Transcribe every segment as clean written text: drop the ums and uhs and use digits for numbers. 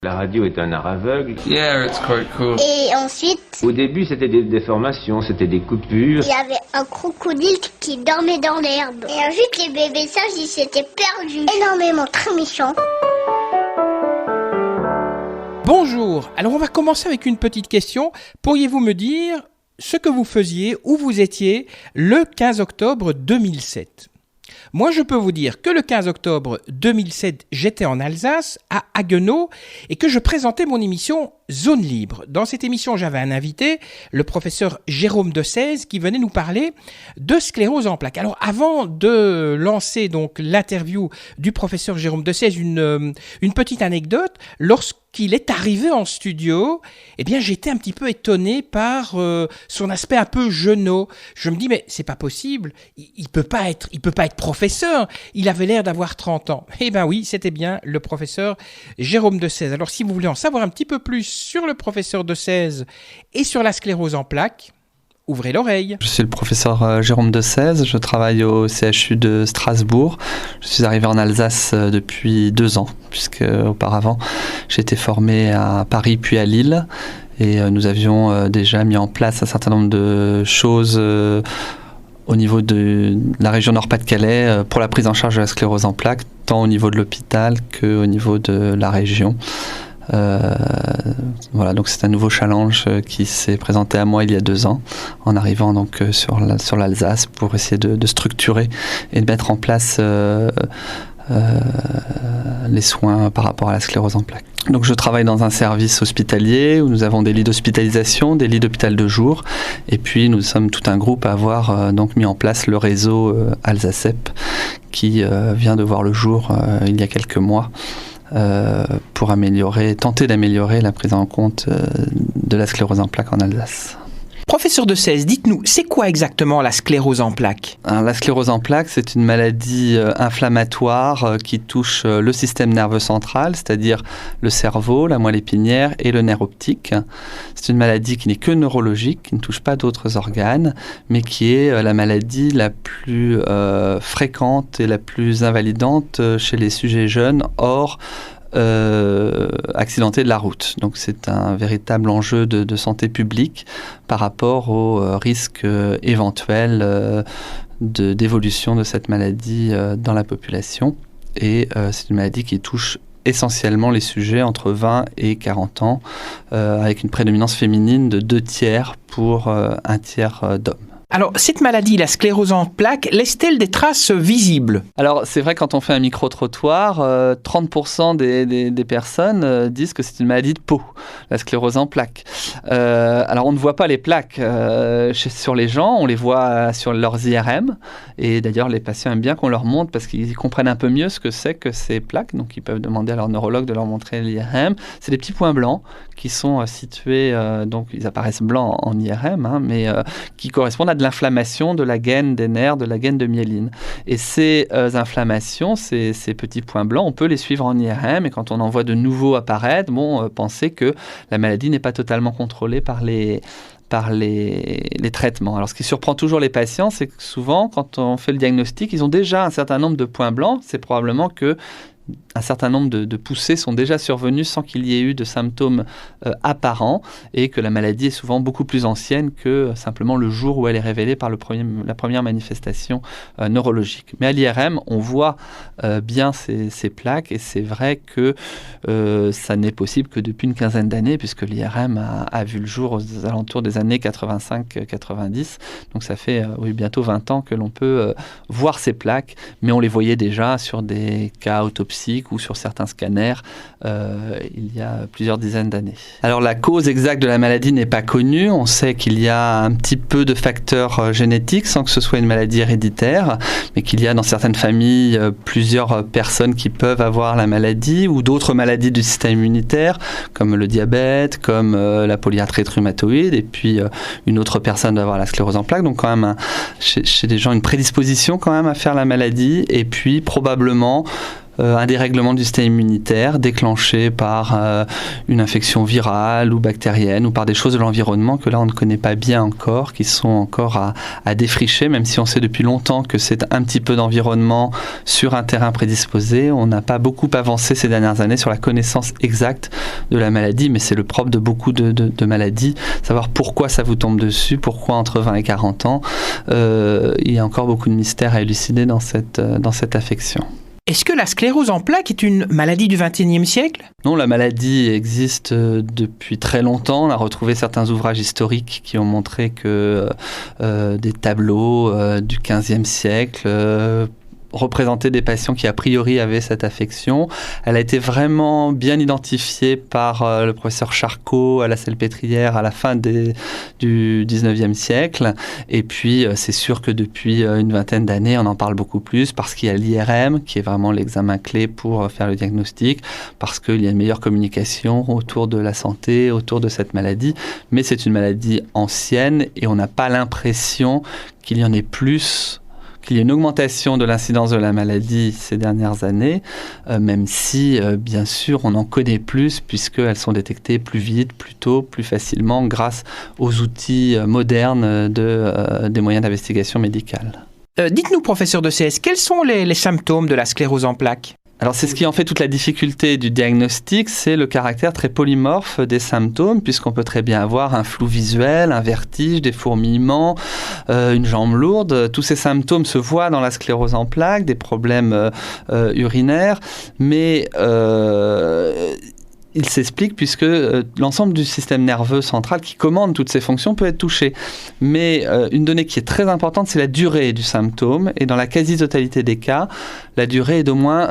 La radio est un art aveugle. Yeah, it's quite cool. Et ensuite, Au début, c'était des déformations, c'était des coupures. il y avait un crocodile qui dormait dans l'herbe. Et ensuite, les bébés sages, ils s'étaient perdus. Énormément, très méchants. Bonjour, alors on va commencer avec une petite question. Pourriez-vous me dire ce que vous faisiez, où vous étiez le 15 octobre 2007 ? Moi, je peux vous dire que le 15 octobre 2007, j'étais en Alsace, à Haguenau, et que je présentais mon émission Zone Libre. Dans cette émission, j'avais un invité, le professeur Jérôme Dessèze, qui venait nous parler de sclérose en plaques. Alors, avant de lancer donc l'interview du professeur Jérôme Dessèze, une petite anecdote. Lorsqu'il est arrivé en studio, eh bien, j'étais un petit peu étonné par son aspect un peu jeunot. Je me dis, mais c'est pas possible. Il peut pas être professeur. Il avait l'air d'avoir 30 ans. Eh ben oui, c'était bien le professeur Jérôme Dessèze. Alors, si vous voulez en savoir un petit peu plus sur le professeur Dessèze et sur la sclérose en plaques, ouvrez l'oreille. Je suis le professeur Jérôme Dessèze, je travaille au CHU de Strasbourg. Je suis arrivé en Alsace depuis 2 ans, puisque auparavant j'étais formé à Paris puis à Lille. Et nous avions déjà mis en place un certain nombre de choses au niveau de la région Nord-Pas-de-Calais pour la prise en charge de la sclérose en plaques, tant au niveau de l'hôpital qu'au niveau de la région. Voilà, donc c'est un nouveau challenge qui s'est présenté à moi il y a 2 ans, en arrivant donc sur l'Alsace pour essayer de structurer et de mettre en place les soins par rapport à la sclérose en plaques. Donc je travaille dans un service hospitalier où nous avons des lits d'hospitalisation, des lits d'hôpital de jour, et puis nous sommes tout un groupe à avoir donc mis en place le réseau Alsacep qui vient de voir le jour il y a quelques mois. Pour tenter d'améliorer la prise en compte de la sclérose en plaques en Alsace. Professeur Dessèze, dites-nous, c'est quoi exactement la sclérose en plaques ? Alors, la sclérose en plaques, c'est une maladie inflammatoire qui touche le système nerveux central, c'est-à-dire le cerveau, la moelle épinière et le nerf optique. C'est une maladie qui n'est que neurologique, qui ne touche pas d'autres organes, mais qui est la maladie la plus fréquente et la plus invalidante chez les sujets jeunes hors accidentés de la route. Donc c'est un véritable enjeu de santé publique par rapport au risque éventuel d'évolution de cette maladie dans la population. Et c'est une maladie qui touche essentiellement les sujets entre 20 et 40 ans, avec une prédominance féminine de 2/3 pour 1/3 d'hommes. Alors, cette maladie, la sclérose en plaques, laisse-t-elle des traces visibles ? Alors, c'est vrai, quand on fait un micro-trottoir, 30% des personnes disent que c'est une maladie de peau, la sclérose en plaques. Alors, on ne voit pas les plaques sur les gens, on les voit sur leurs IRM. Et d'ailleurs, les patients aiment bien qu'on leur montre parce qu'ils comprennent un peu mieux ce que c'est que ces plaques. Donc, ils peuvent demander à leur neurologue de leur montrer l'IRM. C'est des petits points blancs qui sont situés, donc ils apparaissent blancs en IRM, mais qui correspondent à de l'inflammation de la gaine des nerfs, de la gaine de myéline. Et ces inflammations, ces petits points blancs, on peut les suivre en IRM, et quand on en voit de nouveaux apparaître, pensez que la maladie n'est pas totalement contrôlée par les traitements. Alors, ce qui surprend toujours les patients, c'est que souvent, quand on fait le diagnostic, ils ont déjà un certain nombre de points blancs. C'est probablement que un certain nombre de poussées sont déjà survenues sans qu'il y ait eu de symptômes apparents, et que la maladie est souvent beaucoup plus ancienne que simplement le jour où elle est révélée par la première manifestation neurologique. Mais à l'IRM, on voit bien ces plaques, et c'est vrai que ça n'est possible que depuis une quinzaine d'années, puisque l'IRM a vu le jour aux alentours des années 85-90. Donc ça fait bientôt 20 ans que l'on peut voir ces plaques, mais on les voyait déjà sur des cas autopsiques ou sur certains scanners il y a plusieurs dizaines d'années. Alors la cause exacte de la maladie n'est pas connue. On sait qu'il y a un petit peu de facteurs génétiques sans que ce soit une maladie héréditaire, mais qu'il y a dans certaines familles plusieurs personnes qui peuvent avoir la maladie, ou d'autres maladies du système immunitaire comme le diabète, comme la polyarthrite rhumatoïde, et puis une autre personne va avoir la sclérose en plaques. Donc quand même chez des gens une prédisposition quand même à faire la maladie, et puis probablement un dérèglement du système immunitaire déclenché par une infection virale ou bactérienne ou par des choses de l'environnement que là on ne connaît pas bien encore, qui sont encore à défricher, même si on sait depuis longtemps que c'est un petit peu d'environnement sur un terrain prédisposé. On n'a pas beaucoup avancé ces dernières années sur la connaissance exacte de la maladie, mais c'est le propre de beaucoup de maladies, savoir pourquoi ça vous tombe dessus, pourquoi entre 20 et 40 ans. Il y a encore beaucoup de mystères à élucider dans cette affection. Est-ce que la sclérose en plaques est une maladie du XXIe siècle ? Non, la maladie existe depuis très longtemps. On a retrouvé certains ouvrages historiques qui ont montré que des tableaux du XVe siècle représenter des patients qui a priori avaient cette affection. Elle a été vraiment bien identifiée par le professeur Charcot à la Salpêtrière à la fin du 19e siècle. Et puis, c'est sûr que depuis une vingtaine d'années, on en parle beaucoup plus parce qu'il y a l'IRM, qui est vraiment l'examen clé pour faire le diagnostic, parce qu'il y a une meilleure communication autour de la santé, autour de cette maladie. Mais c'est une maladie ancienne et on n'a pas l'impression qu'il y en ait plus, qu'il y ait une augmentation de l'incidence de la maladie ces dernières années, même si, bien sûr, on en connaît plus puisqu'elles sont détectées plus vite, plus tôt, plus facilement grâce aux outils modernes des moyens d'investigation médicale. Dites-nous, professeur de CS, quels sont les symptômes de la sclérose en plaques ? Alors c'est ce qui en fait toute la difficulté du diagnostic, c'est le caractère très polymorphe des symptômes, puisqu'on peut très bien avoir un flou visuel, un vertige, des fourmillements, une jambe lourde. Tous ces symptômes se voient dans la sclérose en plaques, des problèmes urinaires, mais il s'explique puisque l'ensemble du système nerveux central qui commande toutes ces fonctions peut être touché. Mais une donnée qui est très importante, c'est la durée du symptôme. Et dans la quasi-totalité des cas, la durée est d'au moins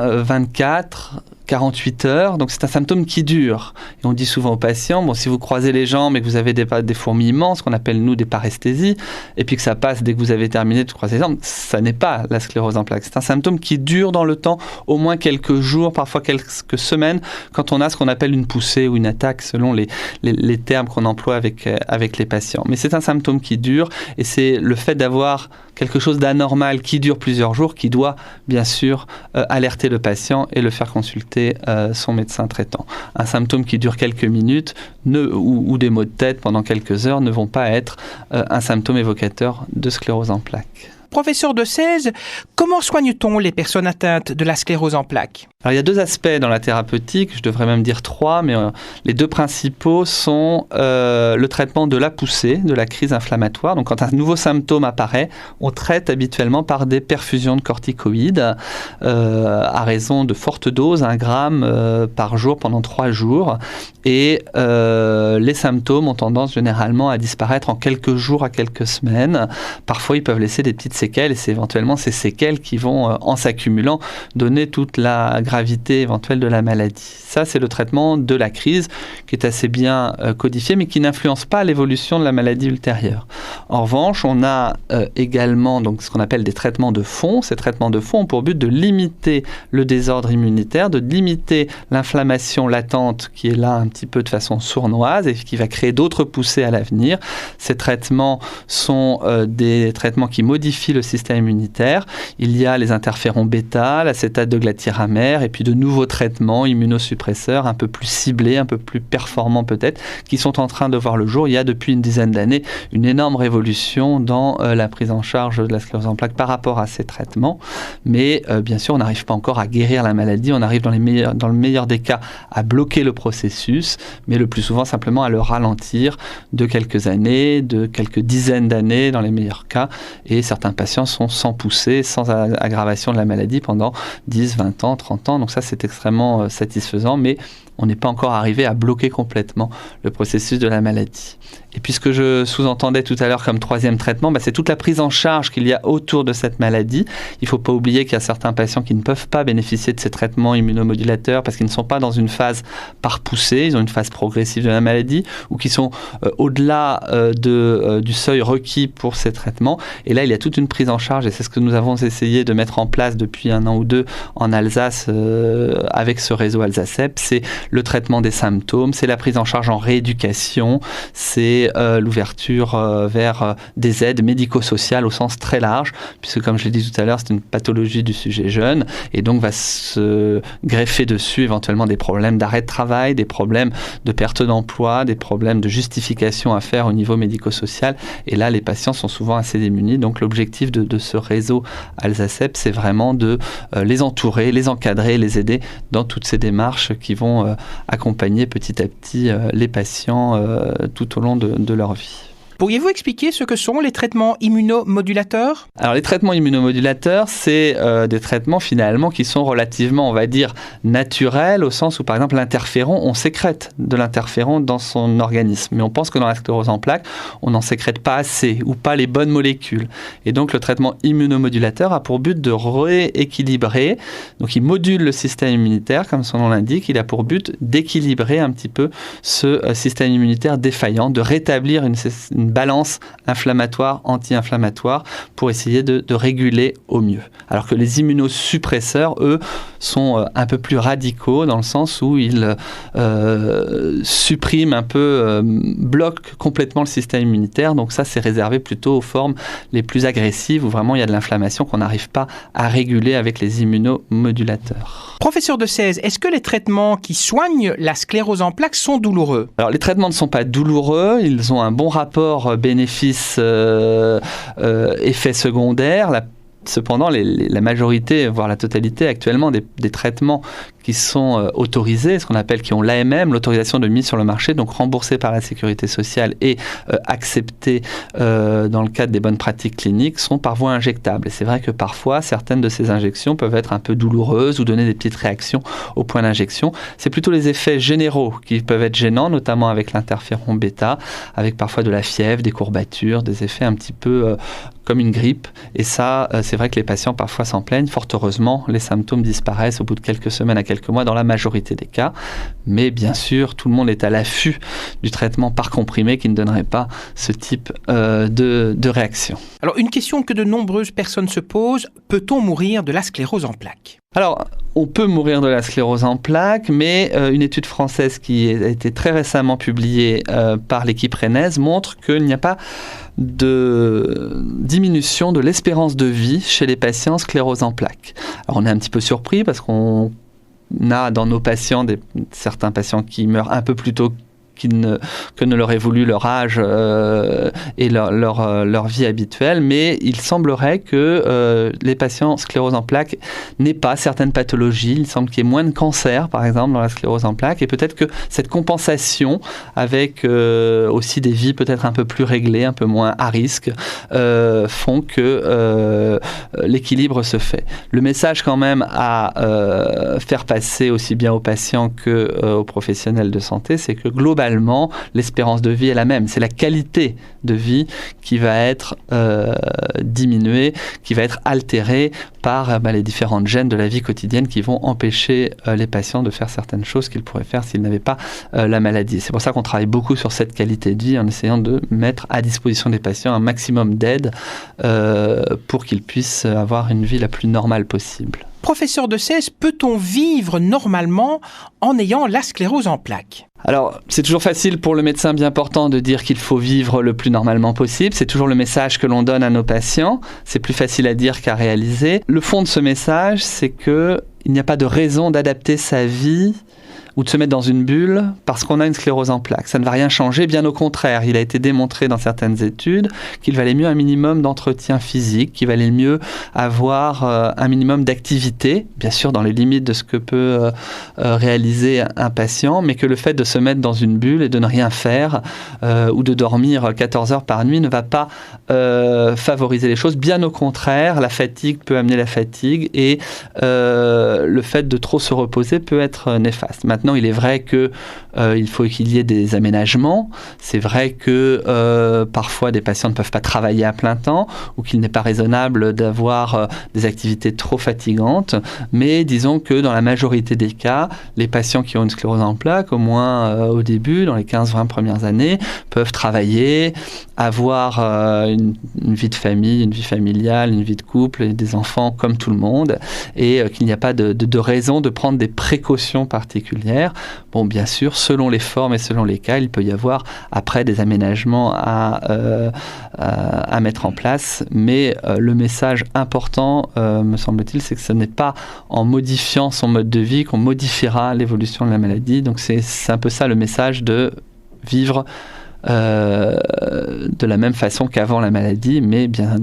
48 heures, donc c'est un symptôme qui dure. Et on dit souvent aux patients, bon, si vous croisez les jambes et que vous avez des fourmillements, ce qu'on appelle nous des paresthésies, et puis que ça passe dès que vous avez terminé de croiser les jambes, ça n'est pas la sclérose en plaques. C'est un symptôme qui dure dans le temps, au moins quelques jours, parfois quelques semaines, quand on a ce qu'on appelle une poussée ou une attaque, selon les termes qu'on emploie avec les patients. Mais c'est un symptôme qui dure, et c'est le fait d'avoir quelque chose d'anormal qui dure plusieurs jours qui doit, bien sûr, alerter le patient et le faire consulter son médecin traitant. Un symptôme qui dure quelques minutes ou des maux de tête pendant quelques heures ne vont pas être un symptôme évocateur de sclérose en plaques. Professeur de 16, comment soigne-t-on les personnes atteintes de la sclérose en plaques ? Alors, il y a deux aspects dans la thérapeutique, je devrais même dire trois, mais les deux principaux sont le traitement de la poussée, de la crise inflammatoire. Donc quand un nouveau symptôme apparaît, on traite habituellement par des perfusions de corticoïdes à raison de fortes doses, 1 gramme par jour pendant 3 jours. Et les symptômes ont tendance généralement à disparaître en quelques jours à quelques semaines. Parfois, ils peuvent laisser des petites séquelles et c'est éventuellement ces séquelles qui vont, en s'accumulant, donner toute la gravité éventuelle de la maladie. Ça, c'est le traitement de la crise qui est assez bien codifié, mais qui n'influence pas l'évolution de la maladie ultérieure. En revanche, on a également donc, ce qu'on appelle des traitements de fond. Ces traitements de fond ont pour but de limiter le désordre immunitaire, de limiter l'inflammation latente qui est là un petit peu de façon sournoise et qui va créer d'autres poussées à l'avenir. Ces traitements sont des traitements qui modifient le système immunitaire. Il y a les interférons bêta, l'acétate de glatyramère et puis de nouveaux traitements immunosuppresseurs un peu plus ciblés, un peu plus performants peut-être, qui sont en train de voir le jour. Il y a depuis une dizaine d'années une énorme révolution dans la prise en charge de la sclérose en plaques par rapport à ces traitements. Mais bien sûr, on n'arrive pas encore à guérir la maladie. On arrive dans le meilleur des cas à bloquer le processus, mais le plus souvent simplement à le ralentir de quelques années, de quelques dizaines d'années dans les meilleurs cas. Et certains patients sont sans poussée, sans aggravation de la maladie pendant 10, 20 ans, 30 ans. Donc ça, c'est extrêmement satisfaisant, mais on n'est pas encore arrivé à bloquer complètement le processus de la maladie. Et puis ce que je sous-entendais tout à l'heure comme troisième traitement, c'est toute la prise en charge qu'il y a autour de cette maladie. Il ne faut pas oublier qu'il y a certains patients qui ne peuvent pas bénéficier de ces traitements immunomodulateurs parce qu'ils ne sont pas dans une phase par poussée, ils ont une phase progressive de la maladie ou qui sont au-delà du seuil requis pour ces traitements. Et là, il y a toute une prise en charge et c'est ce que nous avons essayé de mettre en place depuis 1 an ou 2 en Alsace avec ce réseau Alsacep. C'est le traitement des symptômes, c'est la prise en charge en rééducation, c'est l'ouverture vers des aides médico-sociales au sens très large, puisque comme je l'ai dit tout à l'heure, c'est une pathologie du sujet jeune, et donc va se greffer dessus éventuellement des problèmes d'arrêt de travail, des problèmes de perte d'emploi, des problèmes de justification à faire au niveau médico-social, et là les patients sont souvent assez démunis. Donc l'objectif de ce réseau Alzacep, c'est vraiment de les entourer, les encadrer, les aider dans toutes ces démarches qui vont accompagner petit à petit les patients tout au long de leur vie. Pourriez-vous expliquer ce que sont les traitements immunomodulateurs ? Alors les traitements immunomodulateurs, c'est des traitements finalement qui sont relativement, on va dire, naturels, au sens où par exemple l'interféron, on sécrète de l'interféron dans son organisme. Mais on pense que dans la sclérose en plaques, on n'en sécrète pas assez ou pas les bonnes molécules. Et donc le traitement immunomodulateur a pour but de rééquilibrer, donc il module le système immunitaire, comme son nom l'indique, il a pour but d'équilibrer un petit peu ce système immunitaire défaillant, de rétablir une balance inflammatoire, anti-inflammatoire, pour essayer de réguler au mieux. Alors que les immunosuppresseurs, eux, sont un peu plus radicaux dans le sens où ils suppriment un peu, bloquent complètement le système immunitaire. Donc ça, c'est réservé plutôt aux formes les plus agressives où vraiment il y a de l'inflammation qu'on n'arrive pas à réguler avec les immunomodulateurs. Professeur Dessèze, est-ce que les traitements qui soignent la sclérose en plaques sont douloureux ? Alors les traitements ne sont pas douloureux, ils ont un bon rapport bénéfice effet secondaire. Cependant, la majorité, voire la totalité actuellement des traitements qui sont autorisés, ce qu'on appelle, qui ont l'AMM, l'autorisation de mise sur le marché, donc remboursés par la sécurité sociale et acceptés dans le cadre des bonnes pratiques cliniques, sont par voie injectable. Et c'est vrai que parfois, certaines de ces injections peuvent être un peu douloureuses ou donner des petites réactions au point d'injection. C'est plutôt les effets généraux qui peuvent être gênants, notamment avec l'interféron bêta, avec parfois de la fièvre, des courbatures, des effets un petit peu comme une grippe. Et ça, c'est vrai que les patients parfois s'en plaignent. Fort heureusement, les symptômes disparaissent au bout de quelques semaines à quelques mois dans la majorité des cas. Mais bien sûr, tout le monde est à l'affût du traitement par comprimé qui ne donnerait pas ce type de réaction. Alors, une question que de nombreuses personnes se posent, peut-on mourir de la sclérose en plaques ? Alors, on peut mourir de la sclérose en plaques, mais une étude française qui a été très récemment publiée par l'équipe rennaise montre qu'il n'y a pas de diminution de l'espérance de vie chez les patients sclérose en plaques. Alors, on est un petit peu surpris parce qu'on a dans nos patients certains patients qui meurent un peu plus tôt que ne leur est voulu leur âge et leur vie habituelle, mais il semblerait que les patients sclérose en plaques n'aient pas certaines pathologies. Il semble qu'il y ait moins de cancer, par exemple, dans la sclérose en plaques, et peut-être que cette compensation avec aussi des vies peut-être un peu plus réglées, un peu moins à risque, font que l'équilibre se fait. Le message quand même à faire passer aussi bien aux patients qu'aux professionnels de santé, c'est que globalement, l'espérance de vie est la même. C'est la qualité de vie qui va être diminuée, qui va être altérée par les différentes gènes de la vie quotidienne qui vont empêcher les patients de faire certaines choses qu'ils pourraient faire s'ils n'avaient pas la maladie. C'est pour ça qu'on travaille beaucoup sur cette qualité de vie en essayant de mettre à disposition des patients un maximum d'aide pour qu'ils puissent avoir une vie la plus normale possible. Professeur Dessèze, peut-on vivre normalement en ayant la sclérose en plaques ? Alors, c'est toujours facile pour le médecin bien portant de dire qu'il faut vivre le plus normalement possible. C'est toujours le message que l'on donne à nos patients. C'est plus facile à dire qu'à réaliser. Le fond de ce message, c'est qu'il n'y a pas de raison d'adapter sa vie ou de se mettre dans une bulle parce qu'on a une sclérose en plaques. Ça ne va rien changer, bien au contraire. Il a été démontré dans certaines études qu'il valait mieux un minimum d'entretien physique, qu'il valait mieux avoir un minimum d'activité, bien sûr dans les limites de ce que peut réaliser un patient, mais que le fait de se mettre dans une bulle et de ne rien faire ou de dormir 14 heures par nuit ne va pas favoriser les choses. Bien au contraire, la fatigue peut amener la fatigue et le fait de trop se reposer peut être néfaste. Maintenant, il est vrai qu'il faut qu'il y ait des aménagements. C'est vrai que parfois des patients ne peuvent pas travailler à plein temps ou qu'il n'est pas raisonnable d'avoir des activités trop fatigantes. Mais disons que dans la majorité des cas, les patients qui ont une sclérose en plaques, au moins au début, dans les 15-20 premières années, peuvent travailler, avoir une vie de famille, une vie familiale, une vie de couple et des enfants comme tout le monde et qu'il n'y a pas de raison de prendre des précautions particulières musculaire. Bon, bien sûr, selon les formes et selon les cas, il peut y avoir après des aménagements à mettre en place. Mais le message important, me semble-t-il, c'est que ce n'est pas en modifiant son mode de vie qu'on modifiera l'évolution de la maladie. Donc c'est un peu ça le message de vivre de la même façon qu'avant la maladie, mais bien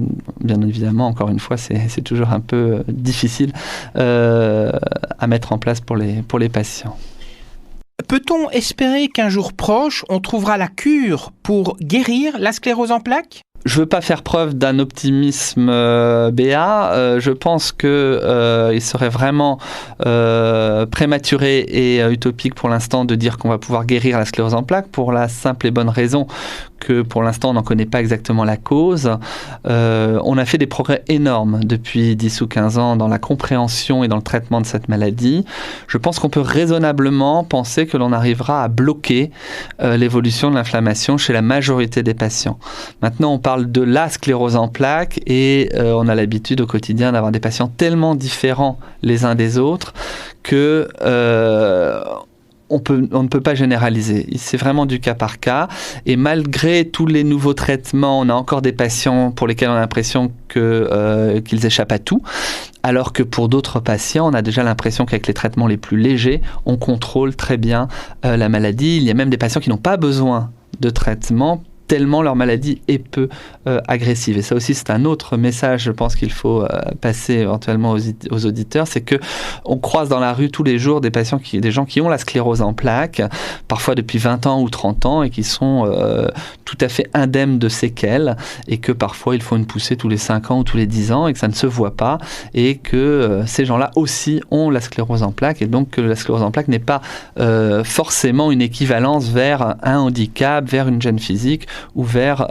évidemment, encore une fois, c'est toujours un peu difficile à mettre en place pour les patients. Peut-on espérer qu'un jour proche, on trouvera la cure pour guérir la sclérose en plaques ? Je veux pas faire preuve d'un optimisme béat. Je pense que il serait vraiment prématuré et utopique pour l'instant de dire qu'on va pouvoir guérir la sclérose en plaques, pour la simple et bonne raison que pour l'instant on n'en connaît pas exactement la cause. On a fait des progrès énormes depuis 10 ou 15 ans dans la compréhension et dans le traitement de cette maladie. Je pense qu'on peut raisonnablement penser que l'on arrivera à bloquer l'évolution de l'inflammation chez la majorité des patients. Maintenant, on parle de la sclérose en plaques et on a l'habitude au quotidien d'avoir des patients tellement différents les uns des autres que on ne peut pas généraliser. C'est vraiment du cas par cas. Et malgré tous les nouveaux traitements, on a encore des patients pour lesquels on a l'impression qu'ils échappent à tout. Alors que pour d'autres patients, on a déjà l'impression qu'avec les traitements les plus légers, on contrôle très bien la maladie. Il y a même des patients qui n'ont pas besoin de traitement tellement leur maladie est peu agressive. Et ça aussi, c'est un autre message, je pense, qu'il faut passer éventuellement aux auditeurs, c'est que on croise dans la rue tous les jours des gens qui ont la sclérose en plaques, parfois depuis 20 ans ou 30 ans, et qui sont tout à fait indemnes de séquelles, et que parfois, il faut une poussée tous les 5 ans ou tous les 10 ans, et que ça ne se voit pas, et que ces gens-là aussi ont la sclérose en plaques, et donc que la sclérose en plaques n'est pas forcément une équivalence vers un handicap, vers une gêne physique, ou vers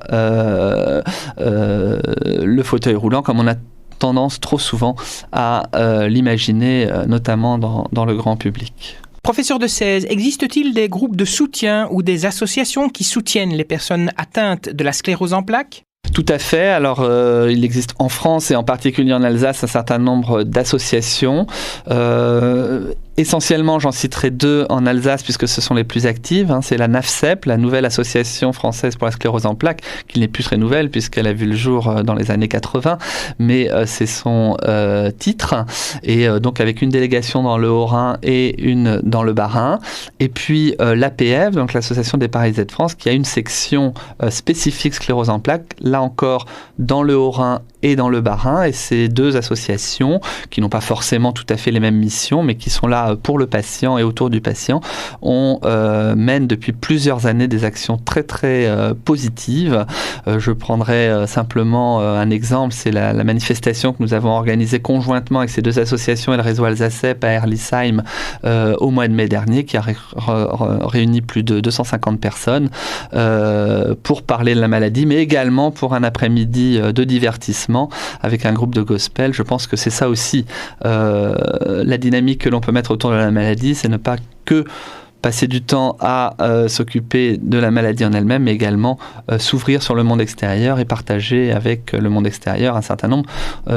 le fauteuil roulant, comme on a tendance trop souvent à l'imaginer, notamment dans le grand public. Professeur Dessèze, existe-t-il des groupes de soutien ou des associations qui soutiennent les personnes atteintes de la sclérose en plaques ? Tout à fait. Alors, il existe en France et en particulier en Alsace un certain nombre d'associations. Essentiellement, j'en citerai 2 en Alsace puisque ce sont les plus actives. C'est la NAFCEP, la nouvelle association française pour la sclérose en plaques, qui n'est plus très nouvelle puisqu'elle a vu le jour dans les années 80, mais c'est son titre. Et donc avec une délégation dans le Haut-Rhin et une dans le Bas-Rhin. Et puis l'APF, donc l'association des Paralysés de France, qui a une section spécifique sclérose en plaques, là encore dans le Haut-Rhin et dans le Bas-Rhin, et ces 2 associations qui n'ont pas forcément tout à fait les mêmes missions, mais qui sont là pour le patient et autour du patient, mènent depuis plusieurs années des actions très très positives. Je prendrai simplement un exemple, c'est la manifestation que nous avons organisée conjointement avec ces 2 associations et le réseau Alsacep à Herlisheim au mois de mai dernier, qui a réuni plus de 250 personnes pour parler de la maladie, mais également pour un après-midi de divertissement avec un groupe de gospel. Je pense que c'est ça aussi la dynamique que l'on peut mettre autour de la maladie, c'est ne pas que passer du temps à s'occuper de la maladie en elle-même, mais également s'ouvrir sur le monde extérieur et partager avec le monde extérieur un certain nombre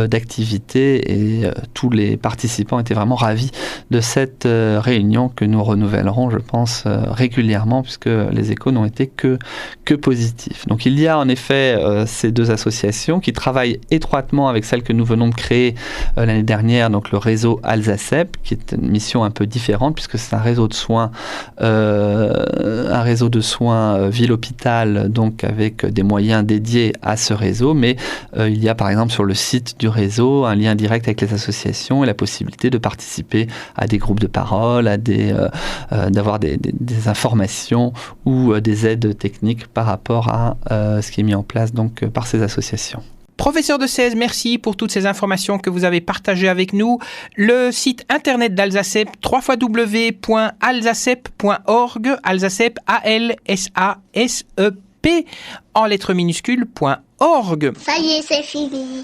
d'activités. Et tous les participants étaient vraiment ravis de cette réunion que nous renouvellerons, je pense, régulièrement, puisque les échos n'ont été que positifs. Donc il y a en effet ces 2 associations qui travaillent étroitement avec celle que nous venons de créer l'année dernière, donc le réseau Alsacep, qui est une mission un peu différente, puisque c'est un réseau de soins ville-hôpital, donc avec des moyens dédiés à ce réseau, mais il y a par exemple sur le site du réseau un lien direct avec les associations et la possibilité de participer à des groupes de parole, d'avoir des informations ou des aides techniques par rapport à ce qui est mis en place donc par ces associations. Professeur Dessèze, merci pour toutes ces informations que vous avez partagées avec nous. Le site internet d'Alsacep, www.alsacep.org, Alsacep, A-L-S-A-S-E-P, en lettres minuscules, .org. Ça y est, c'est fini.